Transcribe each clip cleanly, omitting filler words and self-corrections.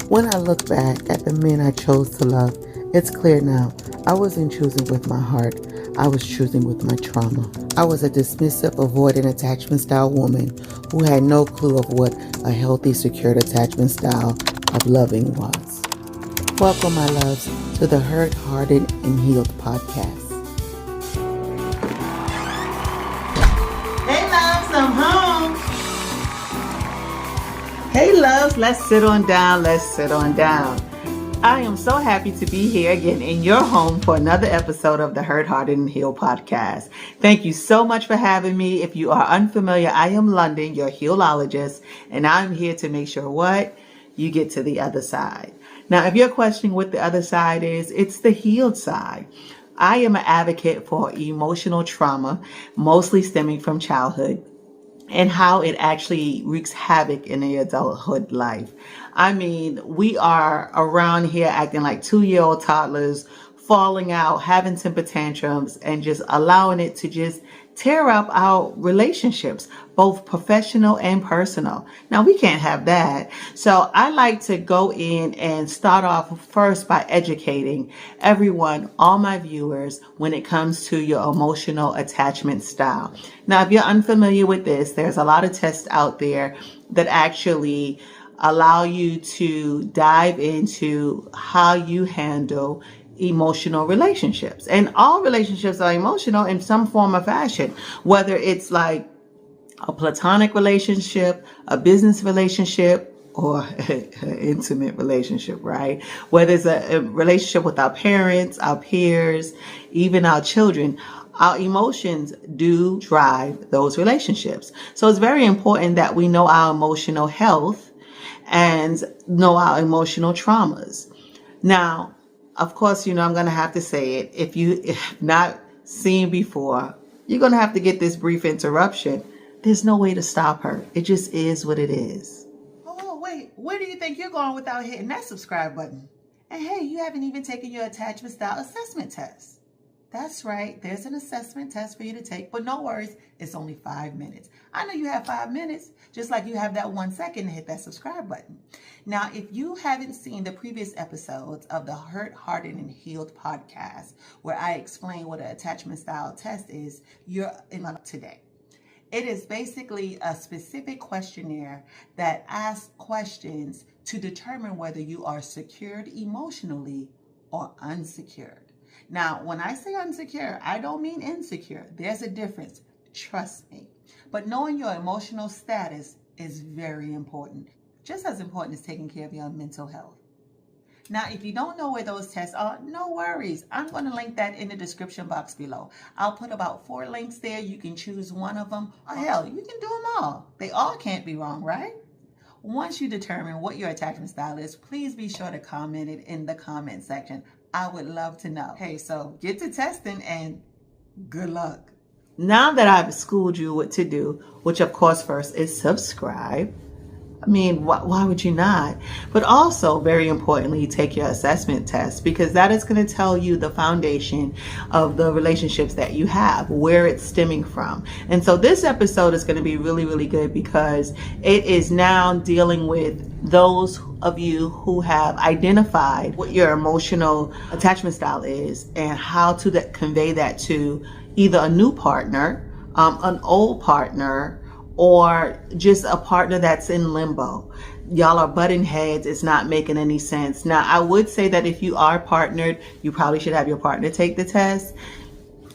When I look back at the men I chose to love, it's clear now. I wasn't choosing with my heart. I was choosing with my trauma. I was a dismissive, avoidant attachment style woman who had no clue of what a healthy, secured attachment style of loving was. Welcome, my loves, to the Hardened and Healed Podcast. Hey, loves, I'm home. Hey, loves, let's sit on down. I am so happy to be here again in your home for another episode of the Hardened and Healed Podcast. Thank you so much for having me. If you are unfamiliar, I am London, your healologist, and I'm here to make sure you get to the other side. Now, if you're questioning what the other side is, it's the healed side. I am an advocate for emotional trauma, mostly stemming from childhood, and how it actually wreaks havoc in the adulthood life. I mean, we are around here acting like 2-year-old toddlers, falling out, having temper tantrums, and just allowing it to just tear up our relationships, both professional and personal. Now, we can't have that. So I like to go in and start off first by educating everyone, all my viewers, when it comes to your emotional attachment style. Now, if you're unfamiliar with this, there's a lot of tests out there that actually allow you to dive into how you handle emotional relationships. And all relationships are emotional in some form or fashion, whether it's like a platonic relationship, a business relationship, or an intimate relationship, right? Whether it's a relationship with our parents, our peers, even our children, our emotions do drive those relationships. So it's very important that we know our emotional health and know our emotional traumas. Now, of course, I'm going to have to say it. If you have not seen before, you're going to have to get this brief interruption. There's no way to stop her. It just is what it is. Oh, wait. Where do you think you're going without hitting that subscribe button? And hey, you haven't even taken your attachment style assessment test. That's right. There's an assessment test for you to take, but no worries. It's only 5 minutes. I know you have 5 minutes, just like you have that 1 second to hit that subscribe button. Now, if you haven't seen the previous episodes of the Hardened and Healed Podcast, where I explain what an attachment style test is, you're in luck today. It is basically a specific questionnaire that asks questions to determine whether you are secured emotionally or unsecured. Now, when I say unsecure, I don't mean insecure. There's a difference. Trust me. But knowing your emotional status is very important. Just as important as taking care of your mental health. Now, if you don't know where those tests are, no worries. I'm going to link that in the description box below. I'll put about 4 links there. You can choose one of them. Or hell, you can do them all. They all can't be wrong, right? Once you determine what your attachment style is, please be sure to comment it in the comment section. I would love to know. Hey, so get to testing and good luck. Now that I've schooled you what to do, which of course first is subscribe. I mean, why would you not? But also, very importantly, take your assessment test, because that is going to tell you the foundation of the relationships that you have, where it's stemming from. And so this episode is going to be really, really good because it is now dealing with those of you who have identified what your emotional attachment style is and how to convey that to either a new partner, an old partner, or just a partner that's in limbo. Y'all are butting heads. It's not making any sense. Now, I would say that if you are partnered, you probably should have your partner take the test.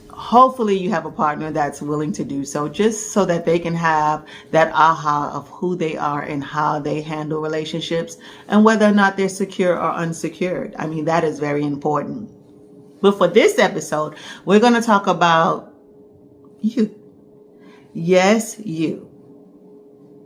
Hopefully you have a partner that's willing to do so, just so that they can have that aha of who they are and how they handle relationships and whether or not they're secure or unsecured. I mean, that is very important. But for this episode, we're going to talk about you. Yes, you.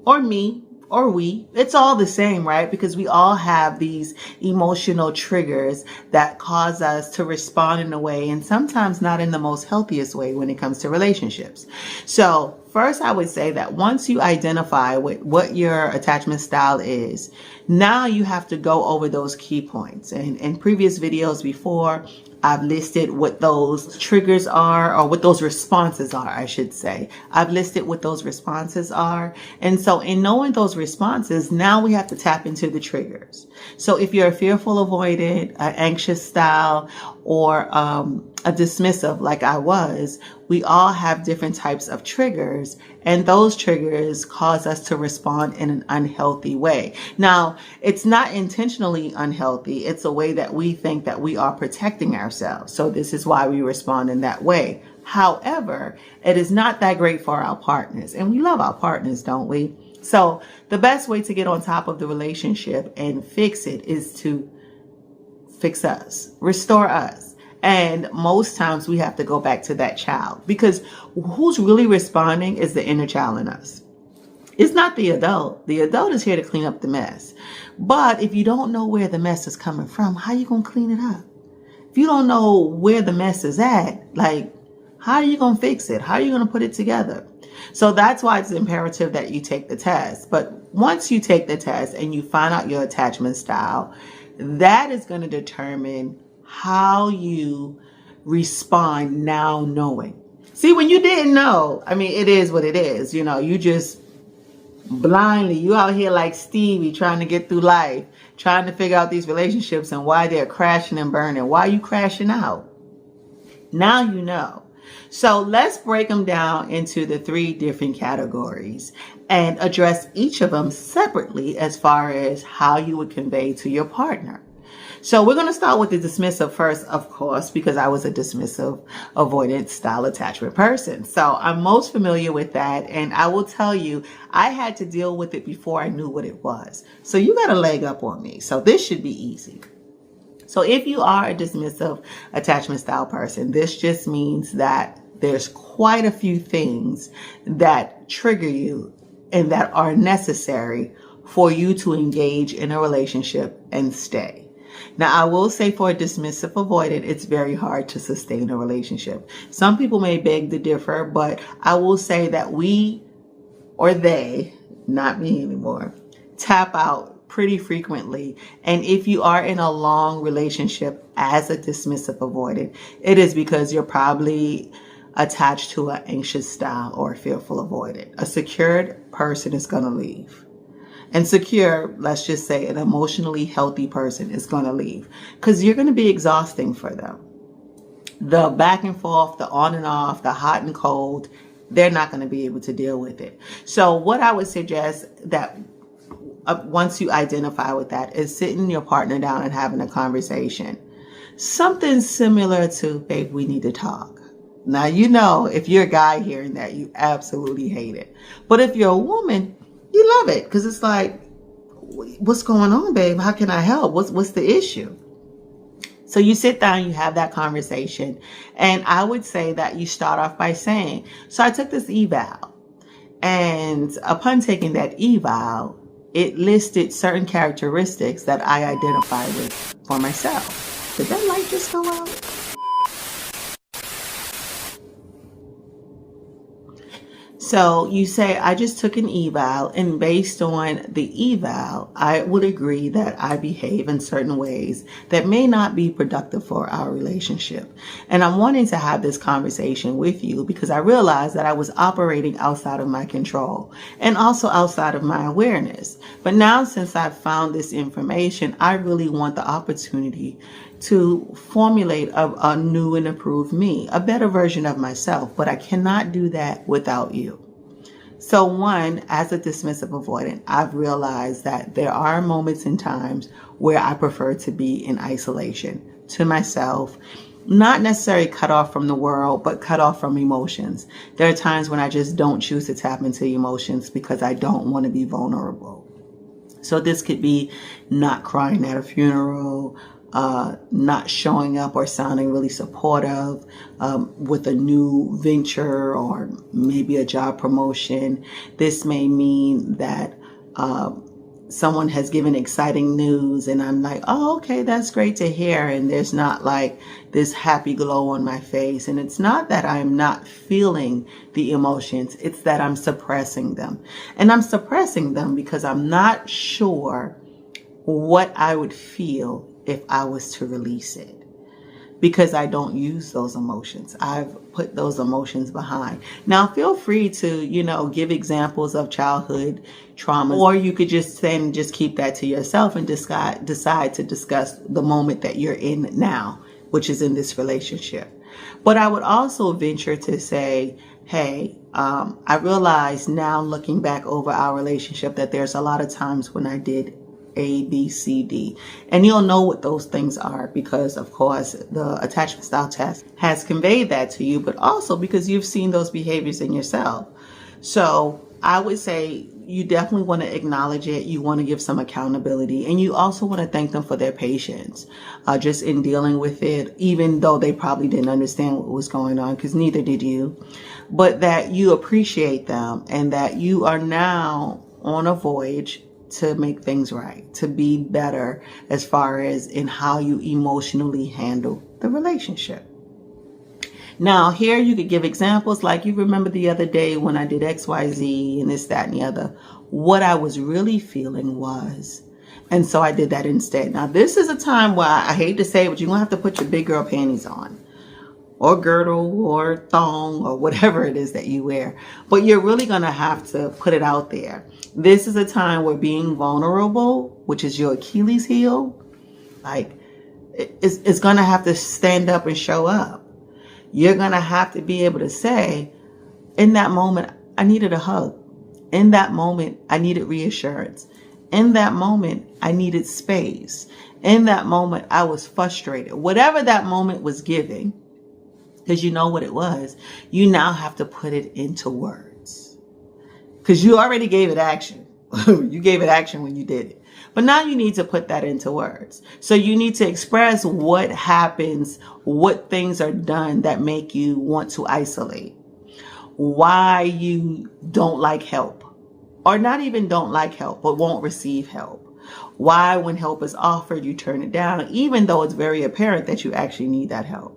Or me, or we. It's all the same, right? Because we all have these emotional triggers that cause us to respond in a way, and sometimes not in the most healthiest way when it comes to relationships. So first I would say that once you identify what your attachment style is, now you have to go over those key points. And in previous videos before, I've listed what those triggers are, or what those responses are, I should say. I've listed what those responses are. And so in knowing those responses, now we have to tap into the triggers. So if you're a fearful avoidant, an anxious style, or a dismissive like I was, we all have different types of triggers, and those triggers cause us to respond in an unhealthy way. Now, it's not intentionally unhealthy. It's a way that we think that we are protecting ourselves. So this is why we respond in that way. However, it is not that great for our partners, and we love our partners, don't we? So the best way to get on top of the relationship and fix it is to fix us, restore us. And most times we have to go back to that child, because who's really responding is the inner child in us. It's not the adult. The adult is here to clean up the mess. But if you don't know where the mess is coming from, how are you going to clean it up? If you don't know where the mess is at, like, how are you going to fix it? How are you going to put it together? So that's why it's imperative that you take the test. But once you take the test and you find out your attachment style, that is going to determine how you respond now knowing. See, when you didn't know, I mean, it is what it is. You know, you just blindly, you out here like Stevie trying to get through life, trying to figure out these relationships and why they're crashing and burning. Why are you crashing out? Now you know. So let's break them down into the 3 different categories and address each of them separately as far as how you would convey to your partner. So we're going to start with the dismissive first, of course, because I was a dismissive, avoidant style attachment person. So I'm most familiar with that. And I will tell you, I had to deal with it before I knew what it was. So you got a leg up on me. So this should be easy. So if you are a dismissive attachment style person, this just means that there's quite a few things that trigger you and that are necessary for you to engage in a relationship and stay. Now, I will say for a dismissive avoidant, it's very hard to sustain a relationship. Some people may beg to differ, but I will say that we, or they, not me anymore, tap out pretty frequently. And if you are in a long relationship as a dismissive avoidant, it is because you're probably attached to an anxious style or a fearful avoidant. A secured person is going to leave. And secure, let's just say an emotionally healthy person is going to leave, because you're going to be exhausting for them. The back and forth, the on and off, the hot and cold, they're not going to be able to deal with it. So what I would suggest that once you identify with that is sitting your partner down and having a conversation. Something similar to, babe, we need to talk. Now, you know, if you're a guy hearing that, you absolutely hate it. But if you're a woman, you love it, because it's like, what's going on, babe? How can I help? What's the issue? So you sit down, you have that conversation. And I would say that you start off by saying, so I took this eval. And upon taking that eval, it listed certain characteristics that I identified with for myself. Did that light just go out? So you say, I just took an eval, and based on the eval, I would agree that I behave in certain ways that may not be productive for our relationship. And I'm wanting to have this conversation with you because I realized that I was operating outside of my control and also outside of my awareness. But now, since I've found this information, I really want the opportunity to formulate a new and improved me, a better version of myself, but I cannot do that without you. So one, as a dismissive avoidant, I've realized that there are moments and times where I prefer to be in isolation to myself, not necessarily cut off from the world, but cut off from emotions. There are times when I just don't choose to tap into emotions because I don't want to be vulnerable. So this could be not crying at a funeral, not showing up or sounding really supportive with a new venture or maybe a job promotion. This may mean that someone has given exciting news and I'm like, oh, okay, that's great to hear. And there's not like this happy glow on my face. And it's not that I'm not feeling the emotions. It's that I'm suppressing them. And I'm suppressing them because I'm not sure what I would feel if I was to release it. Because I don't use those emotions. I've put those emotions behind. Now, feel free to, give examples of childhood traumas, or you could just keep that to yourself and decide to discuss the moment that you're in now, which is in this relationship. But I would also venture to say, hey, I realize now looking back over our relationship that there's a lot of times when I did A, B, C, D. And you'll know what those things are because, of course, the attachment style test has conveyed that to you, but also because you've seen those behaviors in yourself. So I would say you definitely want to acknowledge it. You want to give some accountability, and you also want to thank them for their patience just in dealing with it, even though they probably didn't understand what was going on, because neither did you. But that you appreciate them and that you are now on a voyage to make things right, to be better as far as in how you emotionally handle the relationship. Now, here you could give examples like you remember the other day when I did XYZ and this, that, and the other. What I was really feeling was, and so I did that instead. Now, this is a time where I hate to say it, but you're going to have to put your big girl panties on, or girdle, or thong, or whatever it is that you wear. But you're really going to have to put it out there. This is a time where being vulnerable, which is your Achilles heel, like it's going to have to stand up and show up. You're going to have to be able to say, in that moment, I needed a hug. In that moment, I needed reassurance. In that moment, I needed space. In that moment, I was frustrated. Whatever that moment was giving, because you know what it was, you now have to put it into words. Because you already gave it action. You gave it action when you did it. But now you need to put that into words. So you need to express what happens, what things are done that make you want to isolate, why you don't like help, or not even don't like help, but won't receive help. Why, when help is offered, you turn it down, even though it's very apparent that you actually need that help.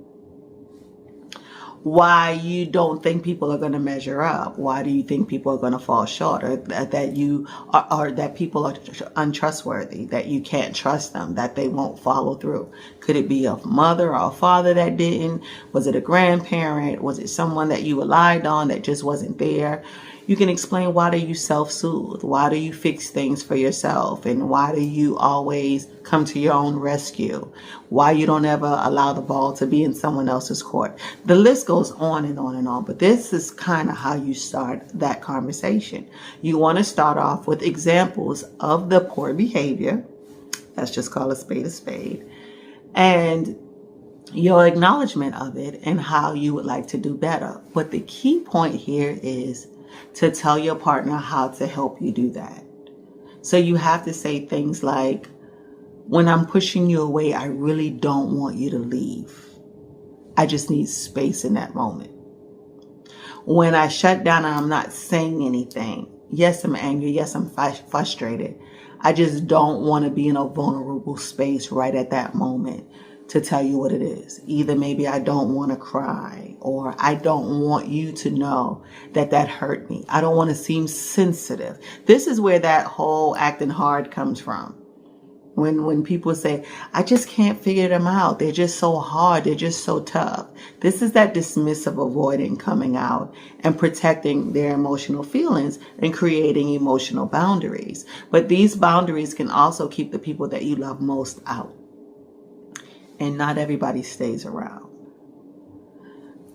Why you don't think people are going to measure up. Why do you think people are going to fall short, or that you are, or that people are untrustworthy, that you can't trust them, that they won't follow through? Could it be a mother or a father that didn't? Was it a grandparent? Was it someone that you relied on that just wasn't there? You can explain, why do you self-soothe? Why do you fix things for yourself? And why do you always come to your own rescue? Why you don't ever allow the ball to be in someone else's court? The list goes on and on and on, but this is kind of how you start that conversation. You want to start off with examples of the poor behavior. Let's just call a spade, and your acknowledgement of it and how you would like to do better. But the key point here is to tell your partner how to help you do that. So you have to say things like, when I'm pushing you away, I really don't want you to leave. I just need space in that moment. When I shut down and I'm not saying anything, yes, I'm angry. Yes, I'm frustrated. I just don't want to be in a vulnerable space right at that moment to tell you what it is. Either maybe I don't want to cry, or I don't want you to know that hurt me. I don't want to seem sensitive. This is where that whole acting hard comes from. When people say, I just can't figure them out. They're just so hard. They're just so tough. This is that dismissive avoiding coming out and protecting their emotional feelings and creating emotional boundaries. But these boundaries can also keep the people that you love most out. And not everybody stays around.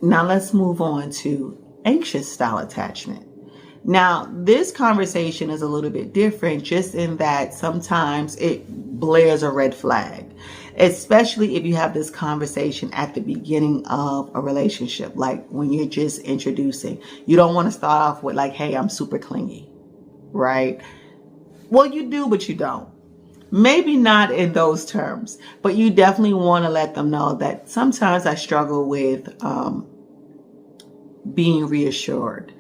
Now let's move on to anxious style attachment. Now, this conversation is a little bit different, just in that sometimes it blares a red flag, especially if you have this conversation at the beginning of a relationship, like when you're just introducing. You don't want to start off with like, hey, I'm super clingy, right? Well, you do, but you don't. Maybe not in those terms, but you definitely want to let them know that sometimes I struggle with being reassured.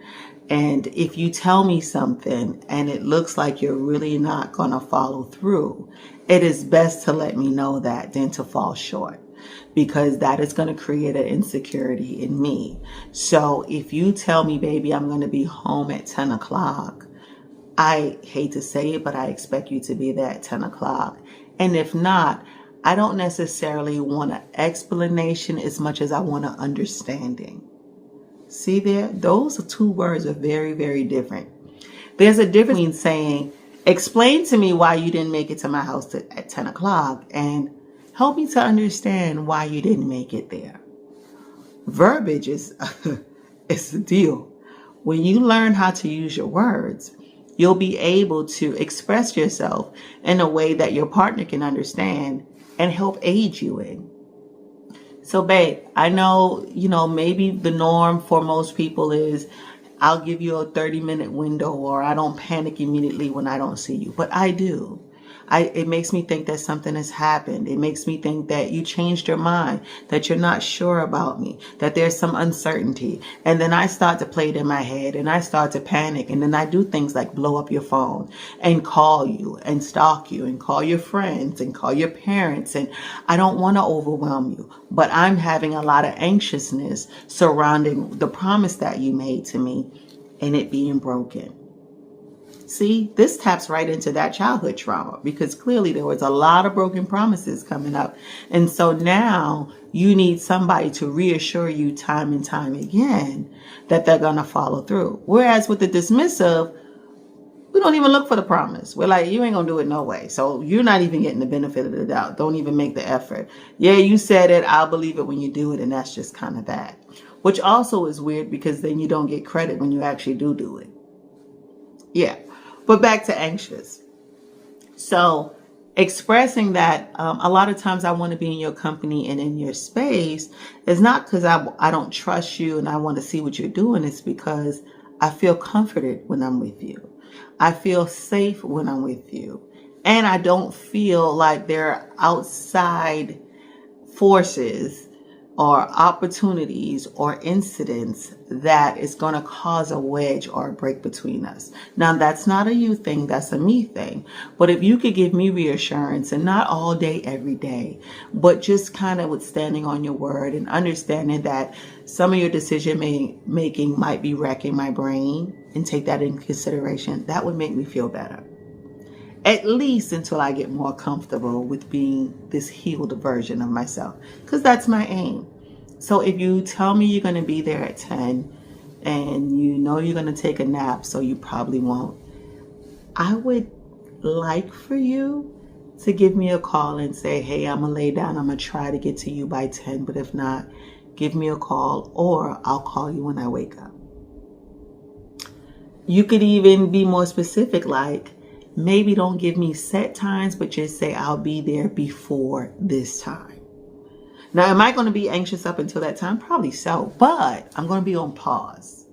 And if you tell me something and it looks like you're really not going to follow through, it is best to let me know that than to fall short, because that is going to create an insecurity in me. So if you tell me, baby, I'm going to be home at 10 o'clock, I hate to say it, but I expect you to be there at 10 o'clock. And if not, I don't necessarily want an explanation as much as I want an understanding. See there? Those two words are very, very different. There's a difference between saying, explain to me why you didn't make it to my house at 10 o'clock and help me to understand why you didn't make it there. Verbiage is it's the deal. When you learn how to use your words, you'll be able to express yourself in a way that your partner can understand and help aid you in. So, babe, I know, maybe the norm for most people is I'll give you a 30-minute window, or I don't panic immediately when I don't see you. But I do. It makes me think that something has happened. It makes me think that you changed your mind, that you're not sure about me, that there's some uncertainty. And then I start to play it in my head and I start to panic. And then I do things like blow up your phone and call you and stalk you and call your friends and call your parents. And I don't want to overwhelm you, but I'm having a lot of anxiousness surrounding the promise that you made to me and it being broken. See, this taps right into that childhood trauma, because clearly there was a lot of broken promises coming up. And so now you need somebody to reassure you time and time again that they're going to follow through. Whereas with the dismissive, we don't even look for the promise. We're like, you ain't going to do it no way. So you're not even getting the benefit of the doubt. Don't even make the effort. Yeah, you said it. I'll believe it when you do it. And that's just kind of that. Which also is weird, because then you don't get credit when you actually do it. Yeah. But back to anxious. So expressing that a lot of times I want to be in your company and in your space is not because I don't trust you and I want to see what you're doing. It's because I feel comforted when I'm with you. I feel safe when I'm with you. And I don't feel like there are outside forces or opportunities or incidents that is going to cause a wedge or a break between us. Now, that's not a you thing, that's a me thing. But if you could give me reassurance, and not all day, every day, but just kind of with standing on your word and understanding that some of your decision making might be wrecking my brain, and take that into consideration, that would make me feel better. At least until I get more comfortable with being this healed version of myself, because that's my aim. So if you tell me you're going to be there at 10 and you know you're going to take a nap, so you probably won't, I would like for you to give me a call and say, hey, I'm going to lay down. I'm going to try to get to you by 10. But if not, give me a call, or I'll call you when I wake up. You could even be more specific, like, maybe don't give me set times, but just say I'll be there before this time. Now, am I going to be anxious up until that time? Probably so, but I'm going to be on pause.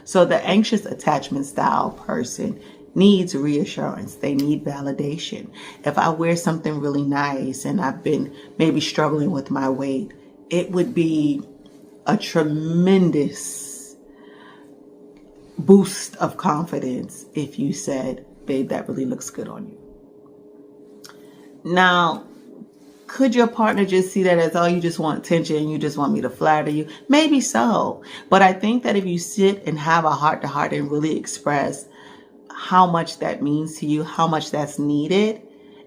So the anxious attachment style person needs reassurance. They need validation. If I wear something really nice and I've been maybe struggling with my weight, it would be a tremendous boost of confidence if you said, babe, that really looks good on you. Now, could your partner just see that as, oh, you just want attention, you just want me to flatter you? Maybe so. But I think that if you sit and have a heart-to-heart and really express how much that means to you, how much that's needed,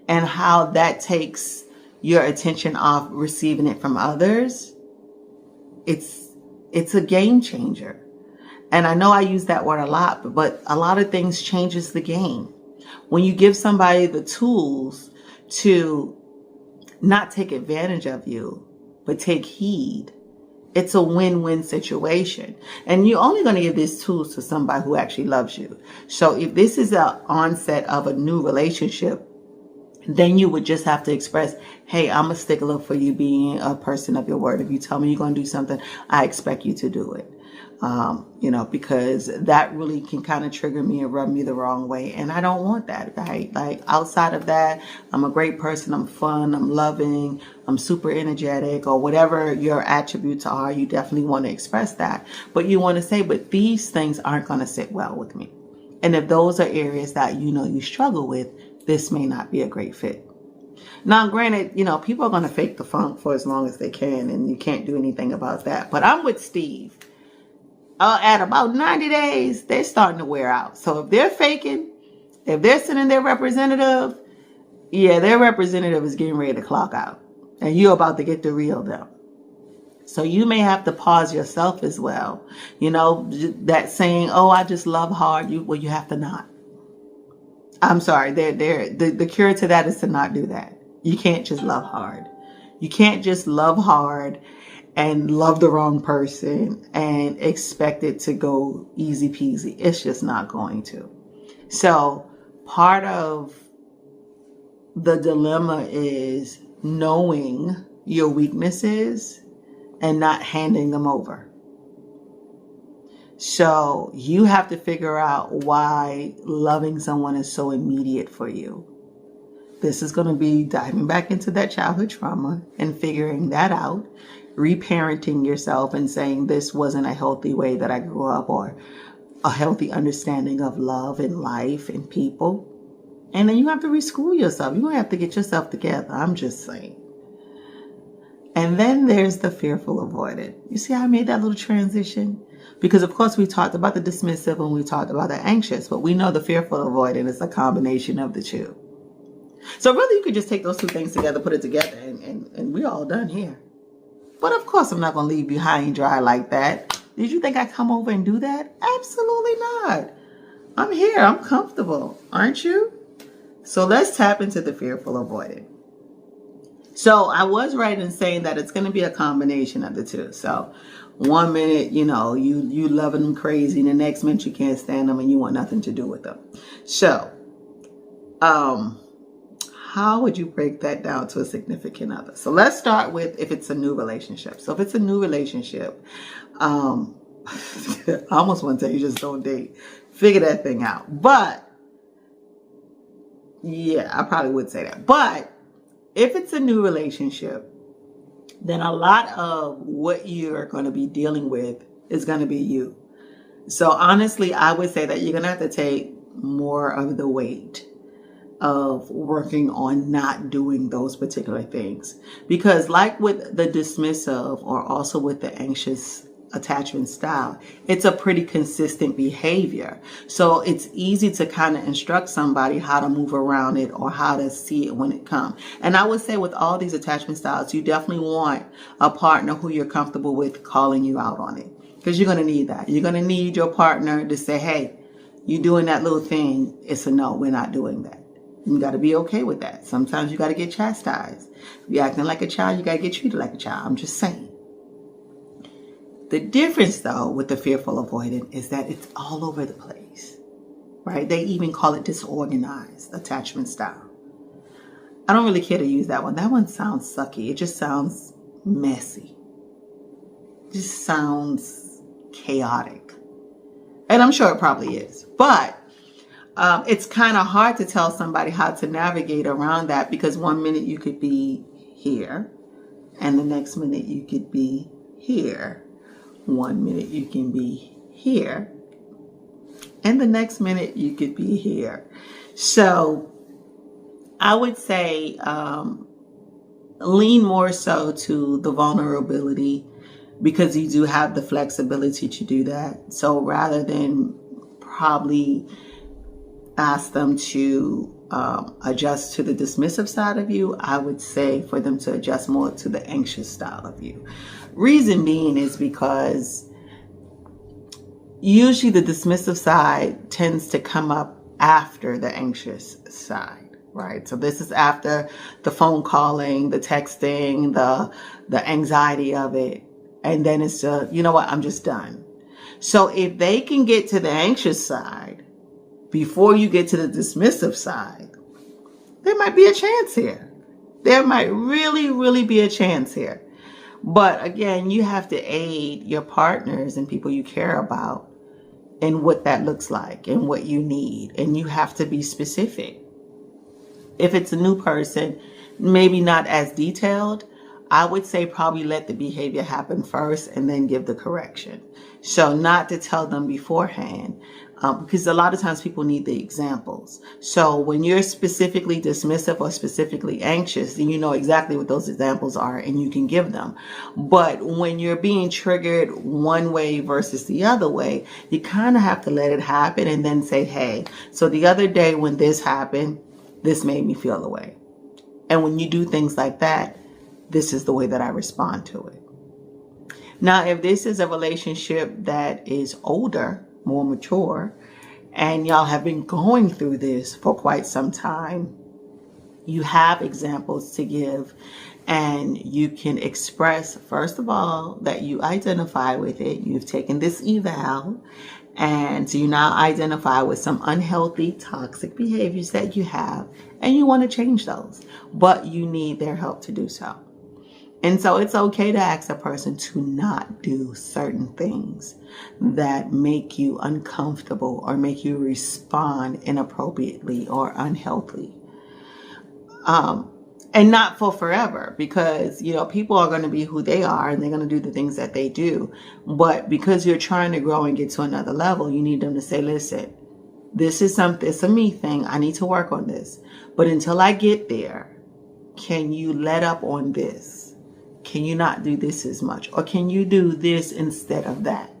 and how that takes your attention off receiving it from others, it's a game changer. And I know I use that word a lot, but a lot of things changes the game. When you give somebody the tools to not take advantage of you, but take heed, it's a win-win situation. And you're only going to give these tools to somebody who actually loves you. So if this is the onset of a new relationship, then you would just have to express, hey, I'm a stickler for you being a person of your word. If you tell me you're going to do something, I expect you to do it. because that really can kind of trigger me and rub me the wrong way. And I don't want that, right? Like outside of that, I'm a great person. I'm fun. I'm loving. I'm super energetic, or whatever your attributes are. You definitely want to express that. But you want to say, but these things aren't going to sit well with me. And if those are areas that you struggle with, this may not be a great fit. Now, granted, people are going to fake the funk for as long as they can, and you can't do anything about that. But I'm with Steve. At about 90 days, they're starting to wear out. So if they're faking, if they're sending their representative, their representative is getting ready to clock out. And you're about to get the real them. So you may have to pause yourself as well. That saying, oh, I just love hard. You have to not. I'm sorry. The cure to that is to not do that. You can't just love hard. You can't just love hard and love the wrong person and expect it to go easy peasy. It's just not going to. So part of the dilemma is knowing your weaknesses and not handing them over. So you have to figure out why loving someone is so immediate for you. This is going to be diving back into that childhood trauma and figuring that out, reparenting yourself and saying this wasn't a healthy way that I grew up, or a healthy understanding of love and life and people. And then you have to reschool yourself. You're going to have to get yourself together. I'm just saying. And then there's the fearful avoidant. You see how I made that little transition? Because, of course, we talked about the dismissive and we talked about the anxious, but we know the fearful avoidant is a combination of the two. So really, you could just take those two things together, put it together, and we're all done here. But, of course, I'm not going to leave you high and dry like that. Did you think I'd come over and do that? Absolutely not. I'm here. I'm comfortable. Aren't you? So let's tap into the fearful avoidant. So I was right in saying that it's going to be a combination of the two. So 1 minute, you loving them crazy. And the next minute you can't stand them and you want nothing to do with them. So, how would you break that down to a significant other? So let's start with if it's a new relationship. So if it's a new relationship, I almost want to tell you just don't date. Figure that thing out. But yeah, I probably would say that. But if it's a new relationship, then a lot of what you're going to be dealing with is going to be you. So honestly, I would say that you're going to have to take more of the weight of working on not doing those particular things. Because like with the dismissive or also with the anxious attachment style, it's a pretty consistent behavior. So it's easy to kind of instruct somebody how to move around it or how to see it when it comes. And I would say with all these attachment styles, you definitely want a partner who you're comfortable with calling you out on it. Because you're going to need that. You're going to need your partner to say, hey, you're doing that little thing. It's a no, we're not doing that. You got to be okay with that. Sometimes you got to get chastised. If you're acting like a child, you got to get treated like a child. I'm just saying. The difference, though, with the fearful avoidant is that it's all over the place, right? They even call it disorganized attachment style. I don't really care to use that one. That one sounds sucky. It just sounds messy. It just sounds chaotic. And I'm sure it probably is. But it's kind of hard to tell somebody how to navigate around that, because 1 minute you could be here and the next minute you could be here. 1 minute you can be here and the next minute you could be here. So I would say lean more so to the vulnerability, because you do have the flexibility to do that. So rather than probably ask them to adjust to the dismissive side of you, I would say for them to adjust more to the anxious style of you. Reason being is because usually the dismissive side tends to come up after the anxious side, right? So this is after the phone calling, the texting, the anxiety of it. And then it's you know what, I'm just done. So if they can get to the anxious side before you get to the dismissive side, there might be a chance here. There might really, really be a chance here. But again, you have to aid your partners and people you care about in what that looks like and what you need. And you have to be specific. If it's a new person, maybe not as detailed, I would say probably let the behavior happen first and then give the correction. So not to tell them beforehand, because a lot of times people need the examples. So when you're specifically dismissive or specifically anxious, then you know exactly what those examples are and you can give them. But when you're being triggered one way versus the other way, you kind of have to let it happen and then say, hey, so the other day when this happened, this made me feel away. And when you do things like that, this is the way that I respond to it. Now, if this is a relationship that is older, more mature, and y'all have been going through this for quite some time, you have examples to give, and you can express, first of all, that you identify with it. You've taken this eval, and you now identify with some unhealthy, toxic behaviors that you have, and you want to change those, but you need their help to do so. And so it's okay to ask a person to not do certain things that make you uncomfortable or make you respond inappropriately or unhealthily. And not for forever, because, people are going to be who they are and they're going to do the things that they do. But because you're trying to grow and get to another level, you need them to say, listen, this is something, it's a me thing. I need to work on this. But until I get there, can you let up on this? Can you not do this as much? Or can you do this instead of that?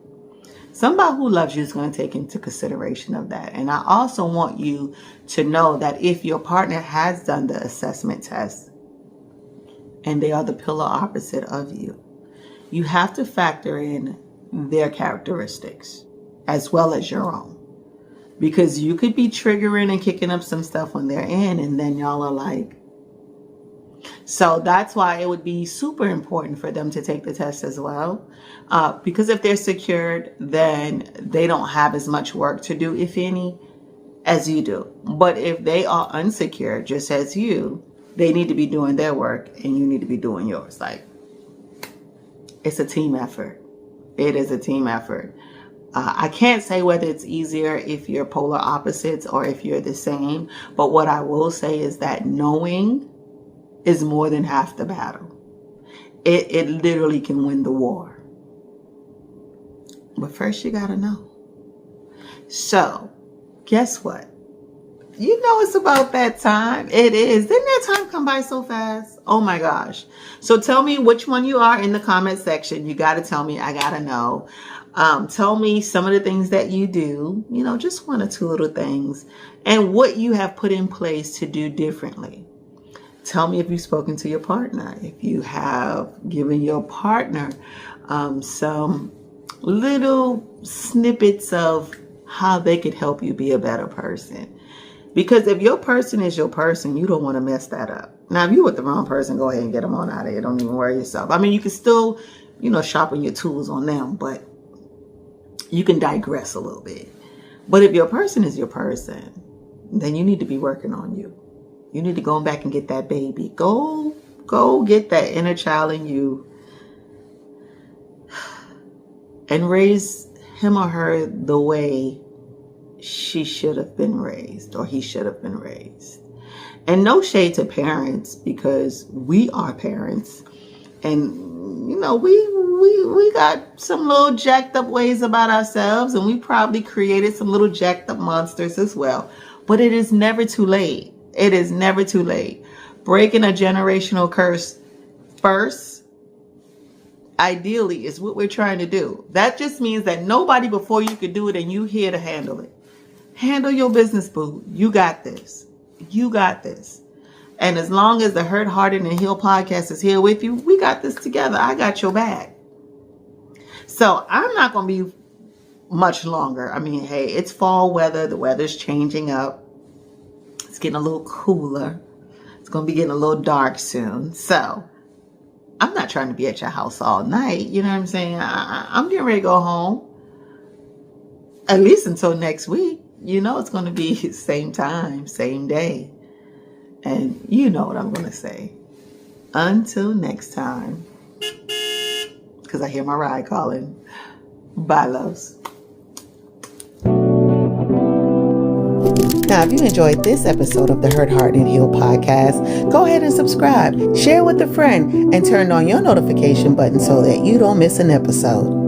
Somebody who loves you is going to take into consideration of that. And I also want you to know that if your partner has done the assessment test and they are the polar opposite of you, you have to factor in their characteristics as well as your own. Because you could be triggering and kicking up some stuff on their end, and then y'all are like, so that's why it would be super important for them to take the test as well. Because if they're secured, then they don't have as much work to do, if any, as you do. But if they are unsecured, just as you, they need to be doing their work and you need to be doing yours. Like, it's a team effort. It is a team effort. I can't say whether it's easier if you're polar opposites or if you're the same. But what I will say is that knowing is more than half the battle. It literally can win the war. But first you gotta know. So, guess what? You know it's about that time. It is. Didn't that time come by so fast? Oh my gosh. So tell me which one you are in the comment section. You gotta tell me. I gotta know. Tell me some of the things that you do. Just one or two little things. And what you have put in place to do differently. Tell me if you've spoken to your partner, if you have given your partner some little snippets of how they could help you be a better person. Because if your person is your person, you don't want to mess that up. Now, if you're with the wrong person, go ahead and get them on out of here. Don't even worry yourself. I mean, you can still, sharpen your tools on them, but you can digress a little bit. But if your person is your person, then you need to be working on you. You need to go back and get that baby. Go get that inner child in you and raise him or her the way she should have been raised or he should have been raised. And no shade to parents, because we are parents. And, we got some little jacked up ways about ourselves, and we probably created some little jacked up monsters as well. But it is never too late. It is never too late. Breaking a generational curse first, ideally, is what we're trying to do. That just means that nobody before you could do it and you here to handle it. Handle your business, boo. You got this. You got this. And as long as the Hurt, Hardened, and Healed podcast is here with you, we got this together. I got your back. So I'm not going to be much longer. I mean, hey, it's fall weather. The weather's changing up. It's getting a little cooler. It's going to be getting a little dark soon. So I'm not trying to be at your house all night. You know what I'm saying? I'm getting ready to go home. At least until next week. It's going to be same time, same day. And you know what I'm going to say. Until next time. because I hear my ride calling. Bye, loves. Now, if you enjoyed this episode of the Hardened Healed Podcast, go ahead and subscribe, share with a friend, and turn on your notification button so that you don't miss an episode.